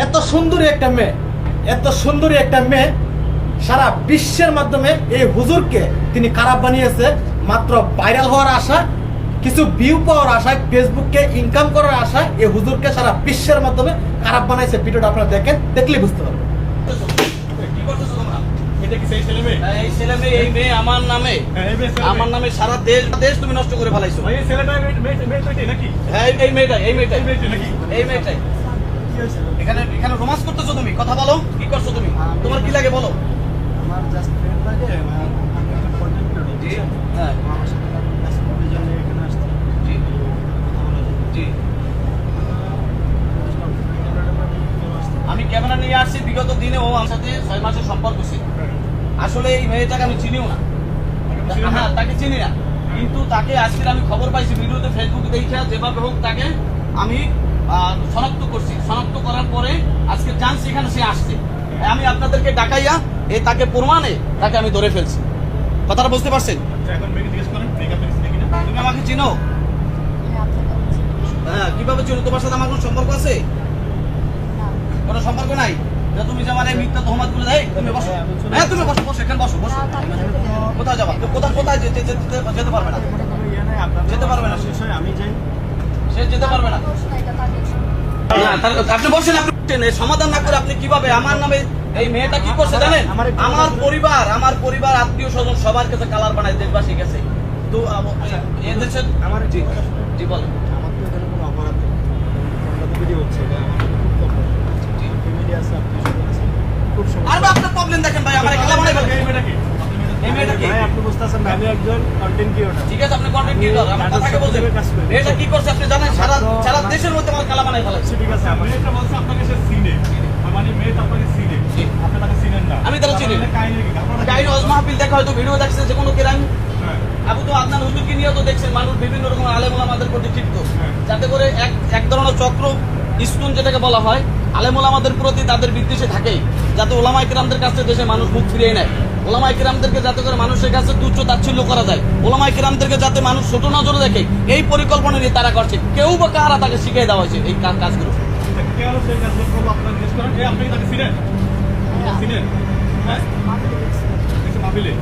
এত সুন্দরী একটা মেয়ে, এত সুন্দরী একটা মেয়ে সারা বিশ্বের মাধ্যমে এই হুজুরকে তিনি খারাপ বানিয়েছে মাত্র ভাইরাল হওয়ার আশা, কিছু ভিউ পাওয়ার আশায়, ফেসবুককে ইনকাম করার আশায় এই হুজুরকে সারা বিশ্বের মাধ্যমে খারাপ বানাইছে। ভিডিওটা আপনারা দেখেন, দেখলেই বুঝতে পারবেন। কি করতেছো তোমরা? এটা কি সেই ছেলে মেয়ে? এই ছেলে মেয়ে, এই মেয়ে আমার নামে, আমার নামে সারা দেশ তুমি নষ্ট করে ফেলাইছো। এই ছেলেটা মেয়েটাই নাকি? হ্যাঁ, এই মেয়েটাই নাকি? এই মেয়েটাই। এখানে রোমান্স করতেছো তুমি? কথা বলো, কি করছো তুমি? তোমার কি লাগে বলো? আমার জাস্ট ফ্রেন্ড লাগে, আমি একটা কন্টেন্ট ক্রিয়েটর। হ্যাঁ, আমার সাথে কাজ করতে জন্য এখানে আসছি। জি কথা বলা যায়। জি। আমি ক্যামেরা নিয়ে আসছি, বিগত দিনে ও আমার সাথে 6 মাসের সম্পর্ক ছিল। আসলে এই মেয়েটাকে আমি চিনিও না, হ্যাঁ তাকে চিনি না, কিন্তু তাকে আজকে আমি খবর পাইছি ভিডিওতে, ফেসবুকে দেখে যেভাবে হোক তাকে আমি শনাক্ত করছি। শনাক্ত করার পরে আজকে জানছি এখানে সে আসছে। আমি আপনাদেরকে ডাকাইয়া তাকে প্রমাণে তাকে আমি ধরে ফেলছি। কথাটা বুঝতে পারছেন? এখন মেয়েকে জিজ্ঞেস করেন মেকআপ এসেছে কিনা। তুমি আমাকে চিনো? হ্যাঁ, কিভাবে চিনো? তোমার সাথে আমার কোনো সম্পর্ক আছে? কোনো সম্পর্ক নাই। তুমি যে আমার এই মিথ্যা তহমত গুলো দেয়, তুমি বসো। হ্যাঁ, তুমি বসো, এখানে বসো। কোথায় যাবা? কোথায় যেতে পারবে না? যেতে পারবে না সে। আমি যাই। সে যেতে পারবে না। আপনি বসেন, আপনি সমাধান না করে আপনি কিভাবে আমার নামে এই মেয়েটা কি করছে জানেন? আমার পরিবার আত্মীয় স্বজন সবার কাছে কালার বানায়, দেশবাসী গেছে। তো এদেশের আমার জি বলেন। আমার তো এখানে কোনো অপরাধ নেই। ভিডিও হচ্ছে এটা আমার খুব প্রবলেম। ফ্যামিলি আছে, আত্মীয় স্বজন আছে, খুব সমস্যা। আর আপনি প্রবলেম দেখেন ভাই, আমার কালার বানাই ফেলবে। এই মেয়েটা কি? ভাই আপনি বুঝতেছেন না, আমি একজন কন্টেন্ট ক্রিয়েটর। ঠিক আছে, আপনি কন্টেন্ট ক্রিয়েটর, আমার কথাকে বলছেন। এটা কি করছে আপনি জানেন? সারা দেশের মধ্যে আমার কালা বানাই ফেলাচ্ছে। ঠিক আছে, মেয়েটা বলছে আপনাকে সে চিনে, মানে মেয়েটা আপনাকে চিনে, জি। আপনি তাকে চিনেন না। আমি তাকে চিনি। কাহিনী কি? আপনারা কাহিনী ওয়াজ মাহফিল দেখা, হয়তো ভিডিও দেখছে যে কোনো কেরাম। হ্যাঁ, আবু তো আদনান হুজুরকে নিয়েও তো দেখছেন মানুষ বিভিন্ন রকম আলেম ওলামাদের প্রতি ক্ষিপ্ত, যাতে করে এক ধরনের চক্র স্টোন যেটাকে বলা হয়, আলেম ওলামাদের প্রতি তাদের বিদ্বেষে থাকেই, যাতে ওলামা ইকরামদের কাছে দেশে মানুষ মুখ ফিরিয়ে নেয়। ওলামা ইকরামদেরকে যাতে করে মানুষের কাছে তুচ্ছ তাচ্ছিল্য করা যায়, ওলামা ইকরামদেরকে যাতে মানুষ ছোট নজরে দেখে, এই পরিকল্পনা নিয়ে তারা করছে। কেউ বা কারা তাকে শিখিয়ে দেওয়া হয়েছে এই কাজগুলো। কেন সেই কাজগুলো করলো আপনারা জিজ্ঞেস করেন। আপনি কি তাকে চিনেন? চিনেন? হ্যাঁ, কিছু মাহফিলে?